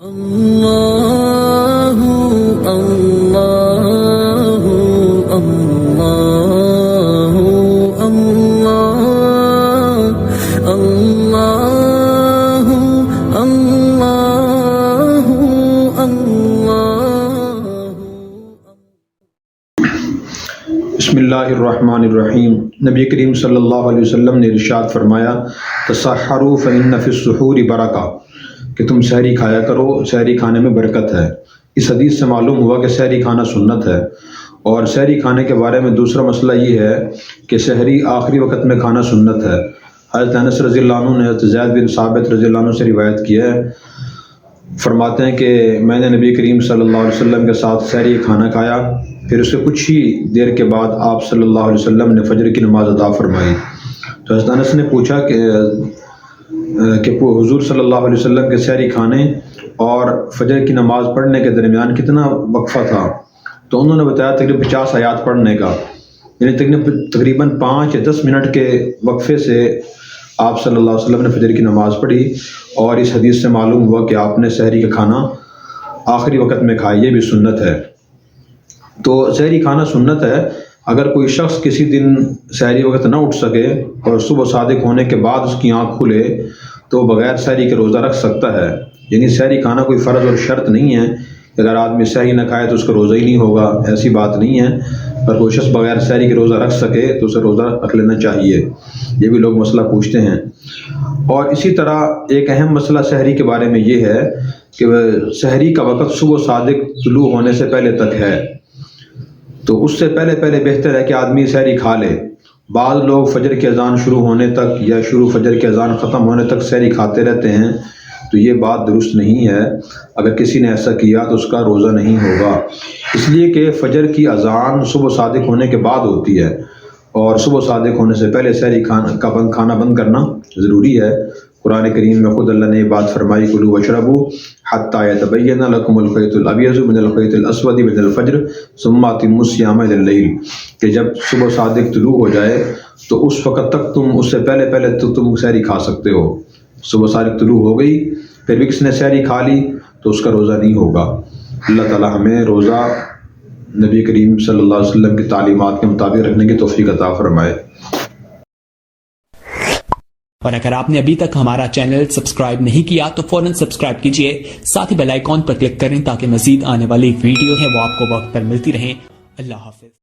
اللہ اللہ اللہ اللہ اللہ اللہ بسم اللہ الرحمن الرحیم۔ نبی کریم صلی اللہ علیہ وسلم نے ارشاد فرمایا تسحروا فإن فی السحور برکہ، کہ تم سحری کھایا کرو، سحری کھانے میں برکت ہے۔ اس حدیث سے معلوم ہوا کہ سحری کھانا سنت ہے۔ اور سحری کھانے کے بارے میں دوسرا مسئلہ یہ ہے کہ سحری آخری وقت میں کھانا سنت ہے۔ حضرت انس رضی اللہ عنہ نے حضرت زید بن ثابت رضی اللہ عنہ سے روایت کی ہے، فرماتے ہیں کہ میں نے نبی کریم صلی اللہ علیہ وسلم کے ساتھ سحری کھانا کھایا، پھر اس کے کچھ ہی دیر کے بعد آپ صلی اللہ علیہ وسلم نے فجر کی نماز ادا فرمائی۔ تو حضرت انس نے پوچھا کہ حضور صلی اللہ علیہ وسلم کے سحری کھانے اور فجر کی نماز پڑھنے کے درمیان کتنا وقفہ تھا؟ تو انہوں نے بتایا تقریباً 50 آیات پڑھنے کا، یعنی تقریباً 5 یا 10 منٹ کے وقفے سے آپ صلی اللہ علیہ وسلم نے فجر کی نماز پڑھی۔ اور اس حدیث سے معلوم ہوا کہ آپ نے سحری کا کھانا آخری وقت میں کھایا، یہ بھی سنت ہے۔ تو سحری کھانا سنت ہے۔ اگر کوئی شخص کسی دن سحری وقت نہ اٹھ سکے اور صبح صادق ہونے کے بعد اس کی آنکھ کھلے تو بغیر سحری کے روزہ رکھ سکتا ہے۔ یعنی سحری کھانا کوئی فرض اور شرط نہیں ہے، اگر آدمی سحری نہ کھائے تو اس کا روزہ ہی نہیں ہوگا، ایسی بات نہیں ہے۔ اگر کوئی شخص بغیر سحری کے روزہ رکھ سکے تو اسے روزہ رکھ لینا چاہیے، یہ بھی لوگ مسئلہ پوچھتے ہیں۔ اور اسی طرح ایک اہم مسئلہ سحری کے بارے میں یہ ہے کہ سحری کا وقت صبح صادق طلوع ہونے سے پہلے تک ہے، تو اس سے پہلے بہتر ہے کہ آدمی سحری کھا لے۔ بعض لوگ فجر کی اذان شروع ہونے تک یا فجر کی اذان ختم ہونے تک سحری کھاتے رہتے ہیں، تو یہ بات درست نہیں ہے۔ اگر کسی نے ایسا کیا تو اس کا روزہ نہیں ہوگا، اس لیے کہ فجر کی اذان صبح صادق ہونے کے بعد ہوتی ہے، اور صبح صادق ہونے سے پہلے سحری کھانا بند کرنا ضروری ہے۔ قرآن کریم میں خود اللہ نے یہ بات فرمائی کلوا واشربوا حتی یتبین لکم الخیط الابیض من الخیط الاسود من الفجر ثم اتموا الصیام الی اللیل، کہ جب صبح صادق طلوع ہو جائے تو اس وقت تک اس سے پہلے تم سحری کھا سکتے ہو۔ صبح صادق طلوع ہو گئی پھر بھی کسی نے سحری کھا لی تو اس کا روزہ نہیں ہوگا۔ اللہ تعالی ہمیں روزہ نبی کریم صلی اللہ علیہ وسلم کی تعلیمات کے مطابق رکھنے کی توفیق عطا فرمائے۔ اور اگر آپ نے ابھی تک ہمارا چینل سبسکرائب نہیں کیا تو فوراً سبسکرائب کیجئے، ساتھ ہی بیل آئیکن پر کلک کریں تاکہ مزید آنے والی ویڈیو ہے وہ آپ کو وقت پر ملتی رہیں۔ اللہ حافظ۔